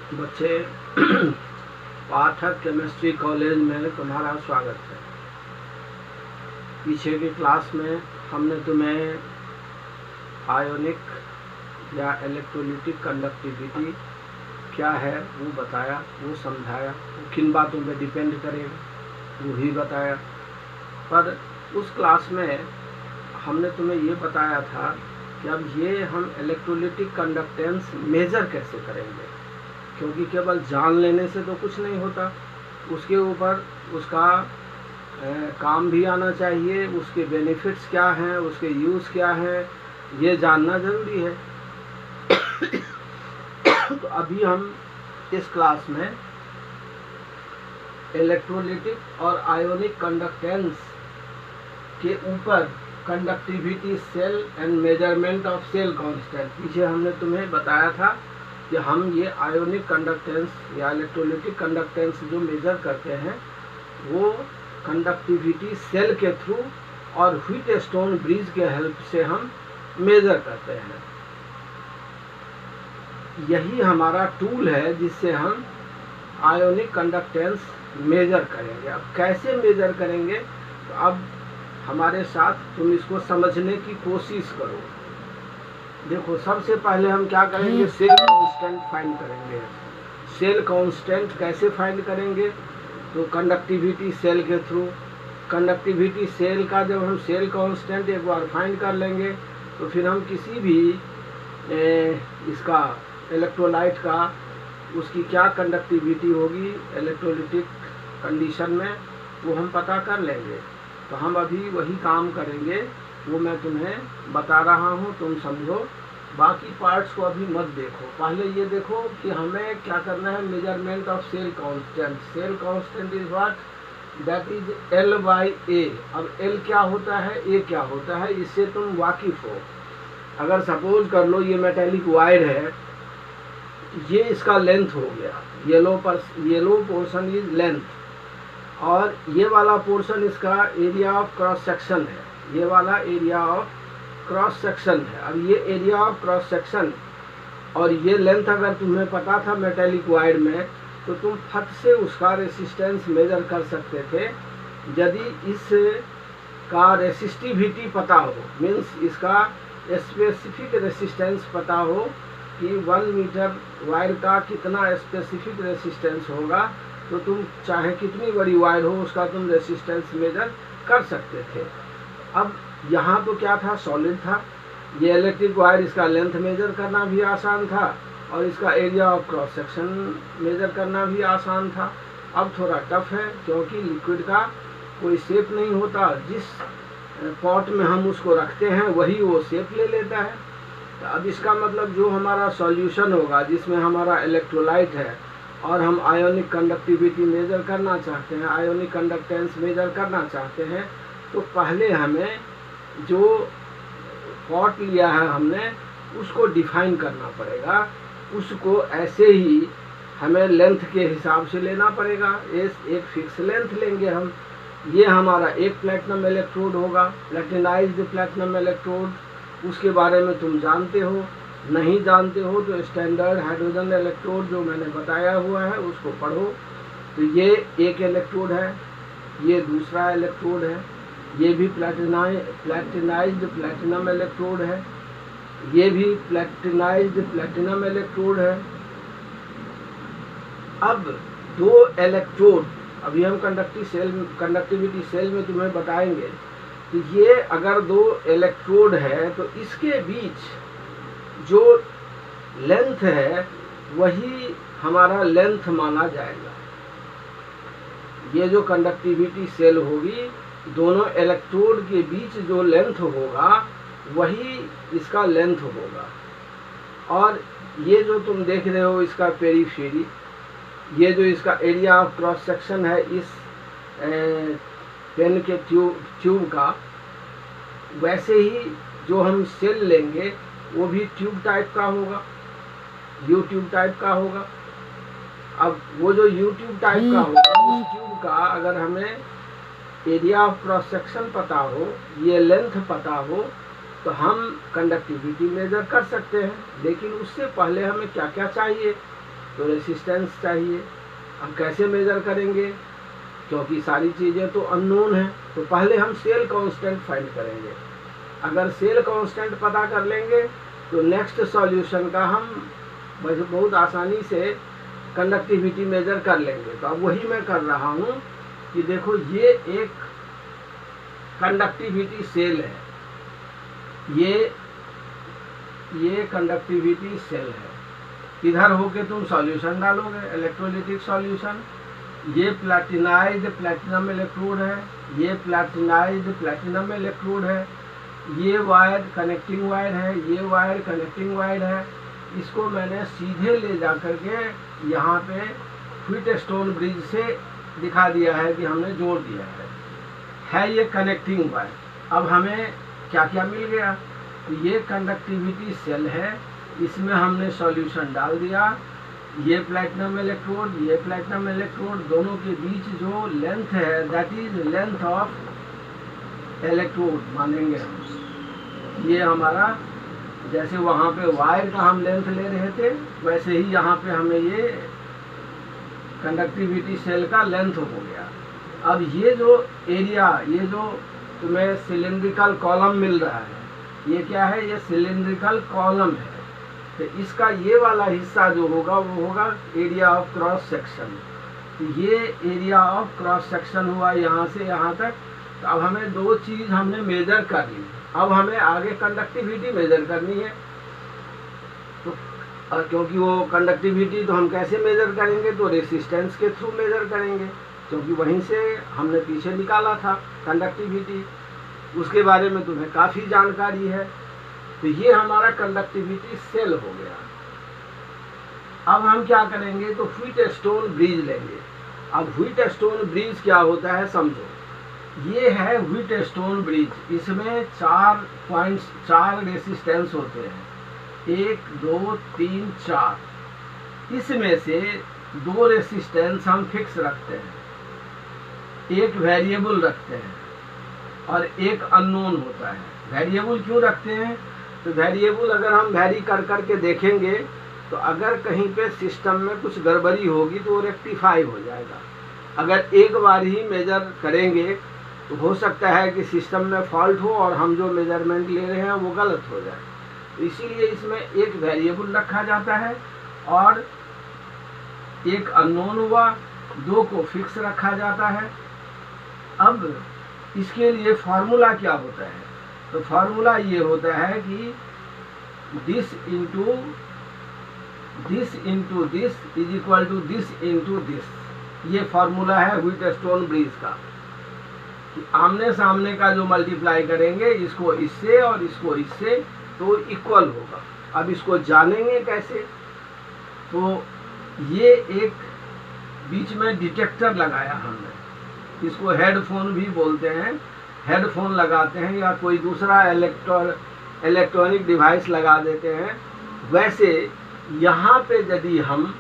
बच्चे पाठक chemistry college में तुम्हारा स्वागत है। पीछे की क्लास में हमने तुम्हें आयोनिक या इलेक्ट्रोलिटिक कंडक्टिविटी क्या है वो बताया, वो समझाया, वो किन बातों पे डिपेंड करेगा वो भी बताया। पर उस क्लास में हमने तुम्हें ये बताया था कि अब ये हम इलेक्ट्रोलिटिक कंडक्टेंस मेजर कैसे करेंगे, क्योंकि केवल जान लेने से तो कुछ नहीं होता, उसके ऊपर उसका काम भी आना चाहिए, उसके बेनिफिट्स क्या हैं, उसके यूज़ क्या हैं, ये जानना ज़रूरी है। तो अभी हम इस क्लास में इलेक्ट्रोलिटिक और आयोनिक कंडक्टेंस के ऊपर conductivity cell and measurement of cell constant, पीछे हमने तुम्हें बताया था कि हम ये आयोनिक कंडक्टेंस या इलेक्ट्रोलिटिक कंडक्टेंस जो मेजर करते हैं वो कंडक्टिविटी सेल के थ्रू और व्हीटस्टोन ब्रिज के हेल्प से हम मेजर करते हैं। यही हमारा टूल है जिससे हम आयोनिक कंडक्टेंस मेजर करेंगे। अब कैसे मेजर करेंगे, तो अब हमारे साथ तुम इसको समझने की कोशिश करो। देखो, सबसे पहले हम क्या करेंगे, सेल कांस्टेंट फाइंड करेंगे। सेल कांस्टेंट कैसे फाइंड करेंगे, तो कंडक्टिविटी सेल के थ्रू। कंडक्टिविटी सेल का जब हम सेल कांस्टेंट एक बार फाइंड कर लेंगे तो फिर हम किसी भी इसका इलेक्ट्रोलाइट का उसकी क्या कंडक्टिविटी होगी इलेक्ट्रोलिटिक कंडीशन में वो हम पता कर लेंगे। तो हम अभी वही काम करेंगे, वो मैं तुम्हें बता रहा हूँ, तुम समझो। बाकी पार्ट्स को अभी मत देखो, पहले ये देखो कि हमें क्या करना है, measurement of cell constant. Cell constant is what, that is L/A। अब L क्या होता है, A क्या होता है, इससे तुम वाकिफ हो। अगर सपोज कर लो ये मेटेलिक वायर है, ये इसका लेंथ हो गया, येलो पोर्शन इज लेंथ, और ये वाला पोर्शन इसका एरिया ऑफ क्रॉस सेक्शन है, ये वाला एरिया ऑफ क्रॉस सेक्शन है। अब ये एरिया ऑफ क्रॉस सेक्शन और ये लेंथ अगर तुम्हें पता था मेटेलिक वायर में, तो तुम फट से उसका रेसिस्टेंस मेजर कर सकते थे। यदि इस का रेसिस्टिविटी पता हो, मीन्स इसका स्पेसिफिक रेसिस्टेंस पता हो कि 1 मीटर वायर का कितना स्पेसिफिक रेसिस्टेंस होगा, तो तुम चाहे कितनी बड़ी वायर हो उसका तुम रेसिस्टेंस मेजर कर सकते थे। अब यहाँ तो क्या था, सॉलिड था, ये इलेक्ट्रिक वायर, इसका लेंथ मेजर करना भी आसान था और इसका area of cross section measure करना भी आसान था। अब थोड़ा टफ है क्योंकि लिक्विड का कोई शेप नहीं होता, जिस पॉट में हम उसको रखते हैं वही वो शेप ले लेता है। तो अब इसका मतलब जो हमारा सॉल्यूशन होगा जिसमें हमारा इलेक्ट्रोलाइट है और हम आयोनिक कंडक्टिविटी मेजर करना चाहते हैं, आयोनिक कंडक्टेंस मेजर करना चाहते हैं, तो पहले हमें जो पॉट लिया है हमने उसको डिफाइन करना पड़ेगा। उसको ऐसे ही हमें लेंथ के हिसाब से लेना पड़ेगा, एक फिक्स लेंथ लेंगे हम। ये हमारा एक प्लैटिनम इलेक्ट्रोड होगा, प्लैटिनाइज्ड प्लैटिनम इलेक्ट्रोड। उसके बारे में तुम जानते हो, नहीं जानते हो तो स्टैंडर्ड हाइड्रोजन इलेक्ट्रोड जो मैंने बताया हुआ है उसको पढ़ो। तो ये एक इलेक्ट्रोड है, ये दूसरा इलेक्ट्रोड है, ये भी प्लैटिनाइज्ड प्लैटिनम इलेक्ट्रोड है, ये भी प्लैटिनाइज्ड प्लैटिनम इलेक्ट्रोड है। अब दो इलेक्ट्रोड अभी हम कंडक्टिविटी सेल में तुम्हें बताएंगे। तो ये अगर दो इलेक्ट्रोड है तो इसके बीच जो लेंथ है वही हमारा लेंथ माना जाएगा। ये जो कंडक्टिविटी सेल होगी, दोनों इलेक्ट्रोड के बीच जो लेंथ होगा वही इसका लेंथ होगा। और ये जो तुम देख रहे हो इसका पेरीफेरी, ये जो इसका एरिया ऑफ क्रॉस सेक्शन है इस पेन के ट्यूब का, वैसे ही जो हम सेल लेंगे वो भी ट्यूब टाइप का होगा, यू ट्यूब टाइप का होगा। अब वो जो यू ट्यूब टाइप का होगा, उस ट्यूब का अगर हमें एरिया ऑफ क्रॉस सेक्शन पता हो, ये लेंथ पता हो, तो हम कंडक्टिविटी मेजर कर सकते हैं। लेकिन उससे पहले हमें क्या क्या चाहिए, तो रेसिस्टेंस चाहिए। अब कैसे मेजर करेंगे, क्योंकि सारी चीज़ें तो अननोन हैं, तो पहले हम सेल कांस्टेंट फाइंड करेंगे। अगर सेल कांस्टेंट पता कर लेंगे तो नेक्स्ट सॉल्यूशन का हम बहुत आसानी से कंडक्टिविटी मेजर कर लेंगे। तो अब वही मैं कर रहा हूँ कि देखो ये एक कंडक्टिविटी सेल है, ये कंडक्टिविटी सेल है। इधर होके तुम सॉल्यूशन डालोगे, इलेक्ट्रोलिटिक सॉल्यूशन। ये प्लैटिनाइज्ड प्लैटिनम इलेक्ट्रोड है, ये प्लैटिनाइज्ड प्लैटिनम इलेक्ट्रोड है, ये वायर कनेक्टिंग वायर है, ये वायर कनेक्टिंग वायर है। इसको मैंने सीधे ले जा करके यहाँ पे व्हीटस्टोन ब्रिज से दिखा दिया है कि हमने जोड़ दिया है ये कनेक्टिंग वायर। अब हमें क्या क्या मिल गया, तो ये कंडक्टिविटी सेल है, इसमें हमने सॉल्यूशन डाल दिया। ये प्लैटिनम इलेक्ट्रोड, ये प्लैटिनम इलेक्ट्रोड, दोनों के बीच जो लेंथ है that is length of electrode मानेंगे हम। ये हमारा जैसे वहाँ पे वायर का हम लेंथ ले रहे थे, वैसे ही यहाँ पे हमें ये कंडक्टिविटी सेल का लेंथ हो गया। अब ये जो एरिया, ये जो तुम्हें सिलिंड्रिकल कॉलम मिल रहा है, ये क्या है, ये सिलिंड्रिकल कॉलम है। तो इसका ये वाला हिस्सा जो होगा वो होगा एरिया ऑफ क्रॉस सेक्शन। तो ये एरिया ऑफ क्रॉस सेक्शन हुआ यहाँ से यहाँ तक। तो अब हमें दो चीज़ हमने मेजर कर ली, अब हमें आगे कंडक्टिविटी मेजर करनी है। तो क्योंकि वो कंडक्टिविटी तो हम कैसे मेजर करेंगे, तो रेसिस्टेंस के थ्रू मेजर करेंगे, क्योंकि वहीं से हमने पीछे निकाला था कंडक्टिविटी। उसके बारे में तुम्हें काफ़ी जानकारी है। तो ये हमारा कंडक्टिविटी सेल हो गया। अब हम क्या करेंगे, तो व्हीटस्टोन ब्रिज लेंगे। अब व्हीटस्टोन ब्रिज क्या होता है समझो। ये है व्हीटस्टोन ब्रिज, इसमें 4 रेसिस्टेंस होते हैं, 1 2 3 4। इसमें से 2 रेसिस्टेंस हम फिक्स रखते हैं, एक वेरिएबल रखते हैं और एक अननोन होता है। वेरिएबल क्यों रखते हैं, तो वेरिएबल अगर हम वेरी कर करके देखेंगे तो अगर कहीं पे सिस्टम में कुछ गड़बड़ी होगी तो वो रेक्टिफाई हो जाएगा। अगर एक बार ही मेजर करेंगे तो हो सकता है कि सिस्टम में फॉल्ट हो और हम जो मेजरमेंट ले रहे हैं वो गलत हो जाए। तो इसीलिए इसमें एक वेरिएबल रखा जाता है और एक अननोन हुआ, 2 को फिक्स रखा जाता है। अब इसके लिए फार्मूला क्या होता है, तो फार्मूला ये होता है कि this into this is equal to this into this. ये फार्मूला है व्हीटस्टोन ब्रिज का, कि आमने सामने का जो मल्टीप्लाई करेंगे इसको इससे और इसको इससे तो इक्वल होगा। अब इसको जानेंगे कैसे, तो ये एक बीच में डिटेक्टर लगाया हमने, इसको हेडफोन भी बोलते हैं। हेडफोन लगाते हैं या कोई दूसरा इलेक्ट्रॉनिक डिवाइस लगा देते हैं। वैसे यहाँ पे यदि हम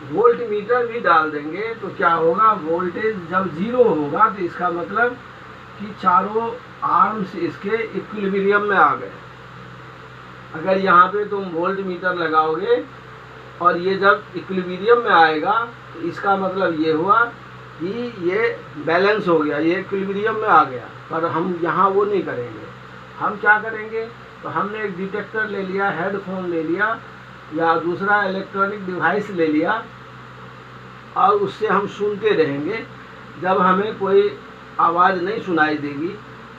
वोल्ट मीटर भी डाल देंगे तो क्या होगा, वोल्टेज जब 0 होगा तो इसका मतलब कि चारों आर्म्स इसके इक्विलिब्रियम में आ गए। अगर यहाँ पे तुम वोल्ट मीटर लगाओगे और ये जब इक्विलिब्रियम में आएगा तो इसका मतलब ये हुआ कि ये बैलेंस हो गया, ये इक्विलिब्रियम में आ गया। पर हम यहाँ वो नहीं करेंगे। हम क्या करेंगे, तो हमने एक डिटेक्टर ले लिया, हेडफोन ले लिया या दूसरा इलेक्ट्रॉनिक डिवाइस ले लिया और उससे हम सुनते रहेंगे। जब हमें कोई आवाज़ नहीं सुनाई देगी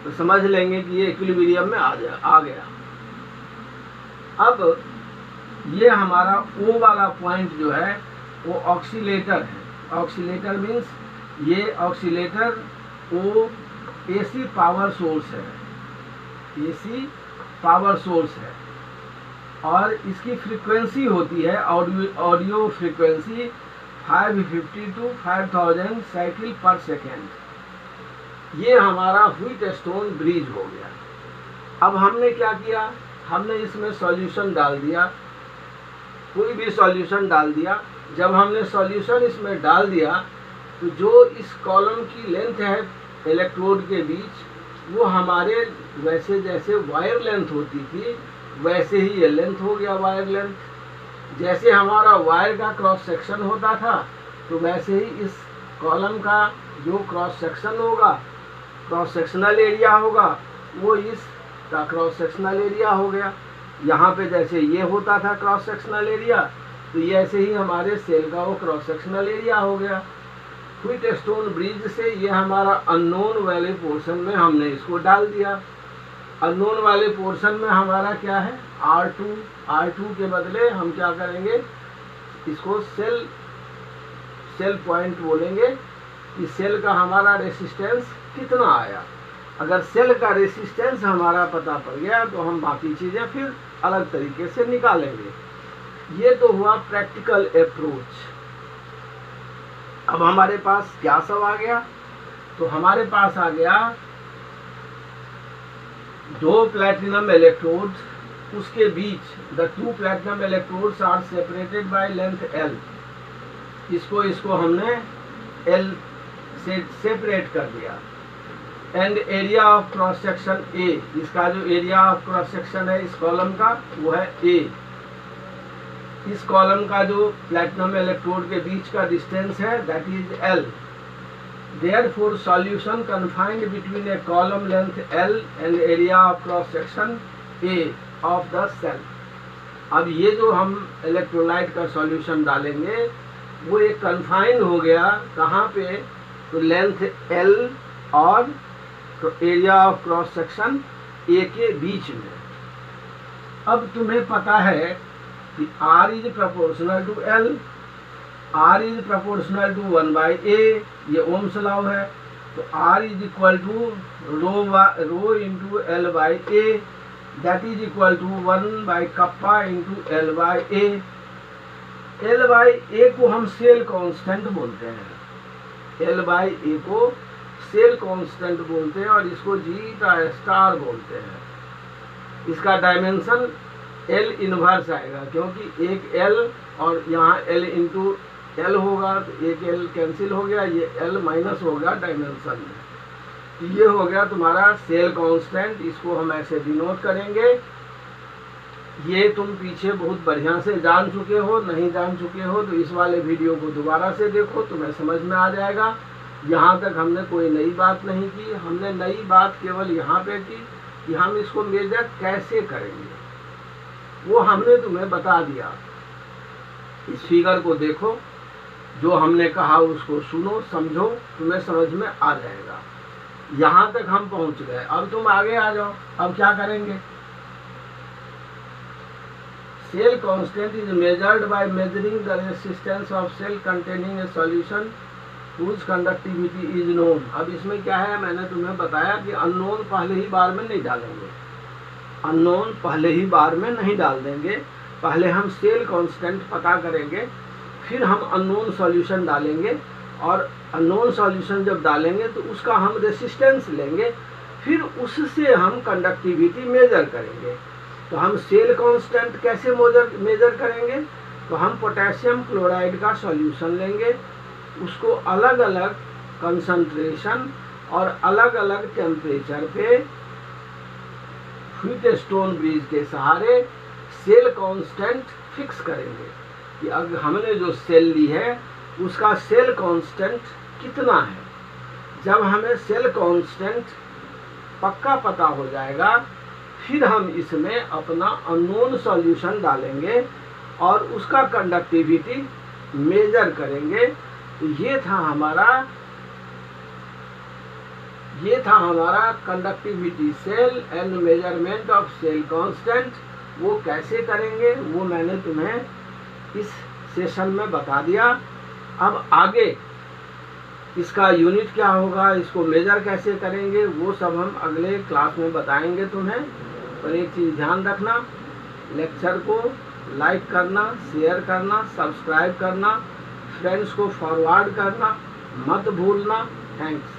तो समझ लेंगे कि ये इक्विलिब्रियम में आ गया। अब ये हमारा ओ वाला पॉइंट जो है वो ऑक्सीलेटर है। ऑक्सीलेटर मीन्स ये ऑक्सीलेटर ओ एसी पावर सोर्स है, एसी पावर सोर्स है और इसकी फ्रीक्वेंसी होती है ऑडियो फ्रीक्वेंसी 550 to 5000 साइकिल पर सेकेंड। ये हमारा व्हीटस्टोन ब्रिज हो गया। अब हमने क्या किया, हमने इसमें सॉल्यूशन डाल दिया, कोई भी सॉल्यूशन डाल दिया। जब हमने सॉल्यूशन इसमें डाल दिया तो जो इस कॉलम की लेंथ है इलेक्ट्रोड के बीच, वो हमारे वैसे जैसे वायर लेंथ होती थी वैसे ही ये लेंथ हो गया वायर लेंथ। जैसे हमारा वायर का क्रॉस सेक्शन होता था, तो वैसे ही इस कॉलम का जो क्रॉस सेक्शन होगा, क्रॉस सेक्शनल एरिया होगा, वो इस का क्रॉस सेक्शनल एरिया हो गया। यहाँ पे जैसे ये होता था क्रॉस सेक्शनल एरिया, तो ये ऐसे ही हमारे सेल का वो क्रॉस सेक्शनल एरिया हो गया। व्हीटस्टोन ब्रिज से ये हमारा अननोन वाले पोर्शन में हमने इसको डाल दिया। अननोन वाले पोर्शन में हमारा क्या है, R2। R2 के बदले हम क्या करेंगे, इसको सेल पॉइंट बोलेंगे कि सेल का हमारा रेसिस्टेंस कितना आया। अगर सेल का रेसिस्टेंस हमारा पता पड़ गया तो हम बाकी चीज़ें फिर अलग तरीके से निकालेंगे। ये तो हुआ प्रैक्टिकल अप्रोच। अब हमारे पास क्या सब आ गया, तो हमारे पास आ गया 2 प्लैटिनम इलेक्ट्रोड्स, उसके बीच the 2 platinum electrodes are separated by length L। इसको हमने L से सेपरेट कर दिया। And area of cross section A, इसका जो एरिया ऑफ क्रॉस सेक्शन है इस कॉलम का वो है A। इस कॉलम का जो प्लैटिनम इलेक्ट्रोड के बीच का डिस्टेंस है that is L। Therefore solution confined between a column length L and area of cross section A of the cell। अब ये जो हम इलेक्ट्रोलाइट का सॉल्यूशन डालेंगे वो एक कन्फाइंड हो गया कहाँ पे, तो लेंथ L और area of cross section A के बीच में। अब तुम्हें पता है कि R is proportional to L, R is proportional to 1/A, ये ओम्स लॉ है। तो R is equal to rho into L/A, that is equal to 1/कप्पा इंटू L/A। L/A को हम सेल कांस्टेंट बोलते हैं, L/A को सेल कांस्टेंट बोलते हैं और इसको G⁻* बोलते हैं। इसका डायमेंशन L इनवर्स आएगा क्योंकि एक L और यहाँ L इंटू L होगा, तो एक L कैंसिल हो गया, ये L माइनस हो गया डायमेंशन में। तो ये हो गया तुम्हारा सेल कांस्टेंट, इसको हम ऐसे डिनोट करेंगे। ये तुम पीछे बहुत बढ़िया से जान चुके हो, नहीं जान चुके हो तो इस वाले वीडियो को दोबारा से देखो, तुम्हें समझ में आ जाएगा। यहाँ तक हमने कोई नई बात नहीं की, हमने नई बात केवल यहाँ पे की कि हम इसको मेजर कैसे करेंगे, वो हमने तुम्हें बता दिया। इस फिगर को देखो, जो हमने कहा उसको सुनो, समझो, तुम्हें समझ में आ जाएगा। यहाँ तक हम पहुँच गए, अब तुम आगे आ जाओ। अब क्या करेंगे, cell constant is measured by measuring the resistance of cell containing a solution whose conductivity is known. अब इसमें क्या है, मैंने तुम्हें बताया कि अननोन पहले ही बार में नहीं डालेंगे, अननोन पहले ही बार में नहीं डाल देंगे। पहले हम सेल कांस्टेंट पता करेंगे, फिर हम अननोन सॉल्यूशन डालेंगे, और अननोन सॉल्यूशन जब डालेंगे तो उसका हम रेसिस्टेंस लेंगे, फिर उससे हम कंडक्टिविटी मेजर करेंगे। तो हम सेल कांस्टेंट कैसे मेजर करेंगे, तो हम पोटेशियम क्लोराइड का सॉल्यूशन लेंगे, उसको अलग अलग कंसंट्रेशन और अलग अलग टेम्परेचर पे व्हीटस्टोन ब्रिज के सहारे सेल कांस्टेंट फिक्स करेंगे कि अगर हमने जो सेल ली है उसका सेल कांस्टेंट कितना है। जब हमें सेल कांस्टेंट पक्का पता हो जाएगा, फिर हम इसमें अपना अननोन सॉल्यूशन डालेंगे और उसका कंडक्टिविटी मेजर करेंगे। तो ये था हमारा conductivity cell and measurement of cell constant. वो कैसे करेंगे वो मैंने तुम्हें इस सेशन में बता दिया। अब आगे इसका यूनिट क्या होगा, इसको मेजर कैसे करेंगे, वो सब हम अगले क्लास में बताएंगे तुम्हें। पर एक चीज़ ध्यान रखना, लेक्चर को लाइक करना, शेयर करना, सब्सक्राइब करना, फ्रेंड्स को फॉरवर्ड करना मत भूलना। थैंक्स।